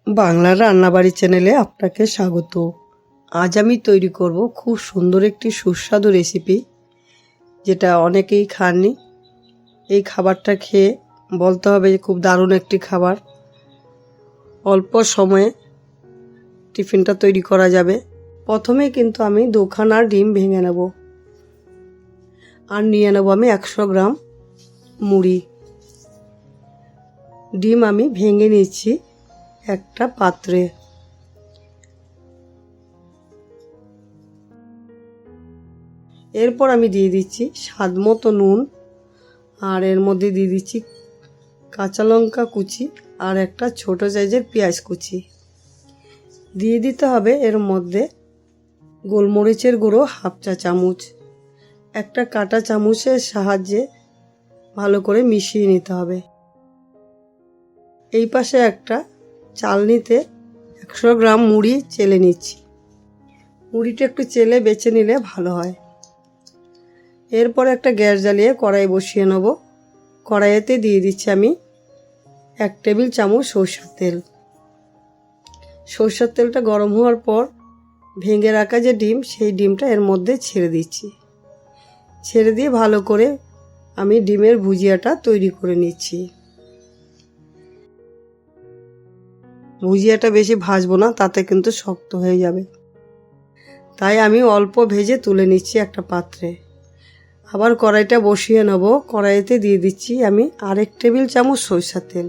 বাংলার রান্নাবাড়ি চ্যানেলে আপনাকে স্বাগত। আজ আমি তৈরি করব খুব সুন্দর একটি সুস্বাদু রেসিপি, যেটা অনেকেই খাননি। এই খাবারটা খেয়ে বলতে হবে যে খুব দারুণ একটি খাবার। অল্প সময়ে টিফিনটা তৈরি করা যাবে। প্রথমে কিন্তু আমি 2খানা ডিম ভেঙে নেব, আর নিয়ে নেব আমি 100 গ্রাম মুড়ি। ডিম আমি ভেঙে নিচ্ছি একটা পাত্রে। এরপর আমি দিয়ে দিচ্ছি স্বাদ মতো নুন, আর এর মধ্যে দিয়ে দিচ্ছি কাঁচা লঙ্কা কুচি আর একটা ছোট সাইজের পেঁয়াজ কুচি। দিয়ে দিতে হবে এর মধ্যে গোলমরিচের গুঁড়ো 1/2 চা চামচ। একটা কাঁটা চামচের সাহায্যে ভালো করে মিশিয়ে নিতে হবে। এই পাশে একটা চালনিতে 100 গ্রাম মুড়ি চেলে নিচ্ছি। মুড়িটা একটু চেলে বেছে নিলে ভালো হয়। এরপর একটা গ্যাস জ্বালিয়ে কড়াই বসিয়ে নেব। কড়াইতে দিয়ে দিচ্ছি আমি 1 টেবিল চামচ সরষের তেল। সরষের তেলটা গরম হওয়ার পর ভেঙে রাখা যে ডিম, সেই ডিমটা এর মধ্যে ছেড়ে দিচ্ছি। ছেড়ে দিয়ে ভালো করে আমি ডিমের ভুজিয়াটা তৈরি করে নিচ্ছি। ভুজিয়াটা বেশি ভাজবো না, তাতে কিন্তু শক্ত হয়ে যাবে। তাই আমি অল্প ভেজে তুলে নিচ্ছি একটা পাত্রে। আবার কড়াইটা বসিয়ে নেব। কড়াইতে দিয়ে দিচ্ছি আমি 1 টেবিল চামচ সরষের তেল।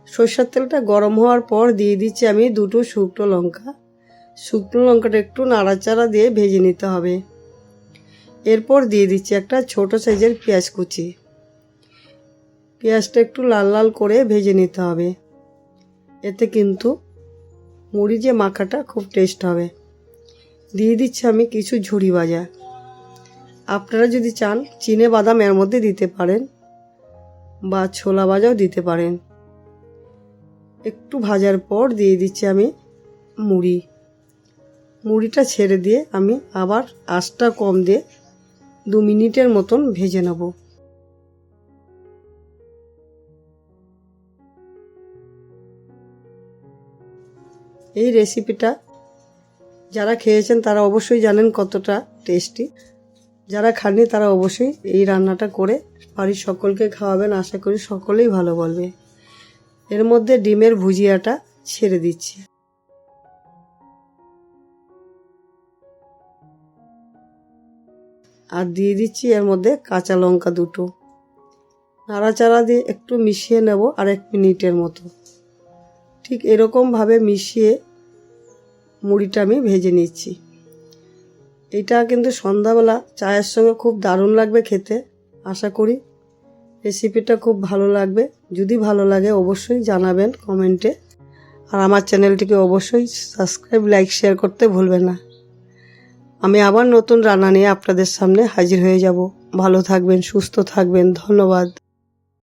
সরষের তেলটা গরম হওয়ার পর দিয়ে দিচ্ছি আমি 2টো শুকনো লঙ্কা। শুকনো লঙ্কাটা একটু নাড়াচাড়া দিয়ে ভেজে নিতে হবে। এরপর দিয়ে দিচ্ছি একটা ছোট সাইজের পেঁয়াজ কুচি। পেঁয়াজটা একটু লাল লাল করে ভেজে নিতে হবে। এতে কিন্তু মুড়ি যে মাখাটা খুব টেস্ট হবে। দিয়ে দিচ্ছি আমি কিছু ঝুরি ভাজা। আপনারা যদি চান চিনে বাদাম এর মধ্যে দিতে পারেন, বা ছোলা ভাজাও দিতে পারেন। একটু ভাজার পর দিয়ে দিচ্ছি আমি মুড়িটা ছেড়ে দিয়ে আমি আবার আঁচটা কম দিয়ে 2 মিনিটের মতন ভেজে নেব। এই রেসিপিটা যারা খেয়েছেন তারা অবশ্যই জানেন কতটা টেস্টি। যারা খাননি তারা অবশ্যই এই রান্নাটা করে বাড়ির সকলকে খাওয়াবেন। আশা করি সকলেই ভালো বলবে। এর মধ্যে ডিমের ভুজিয়াটা ছেড়ে দিচ্ছি। আর দিয়ে দিচ্ছি এর মধ্যে কাঁচা লঙ্কা 2টো। নাড়াচাড়া দিয়ে একটু মিশিয়ে নেব আর 1 মিনিটের মতো। ঠিক এরকমভাবে মিশিয়ে মুড়িটা আমি ভেজে নিচ্ছি। এটা কিন্তু সন্ধ্যাবেলা চায়ের সঙ্গে খুব দারুণ লাগবে খেতে। আশা করি রেসিপিটা খুব ভালো লাগবে। যদি ভালো লাগে অবশ্যই জানাবেন কমেন্টে। আর আমার চ্যানেলটিকে অবশ্যই সাবস্ক্রাইব, লাইক, শেয়ার করতে ভুলবেন না। আমি আবার নতুন রান্না নিয়ে আপনাদের সামনে হাজির হয়ে যাব। ভালো থাকবেন, সুস্থ থাকবেন। ধন্যবাদ।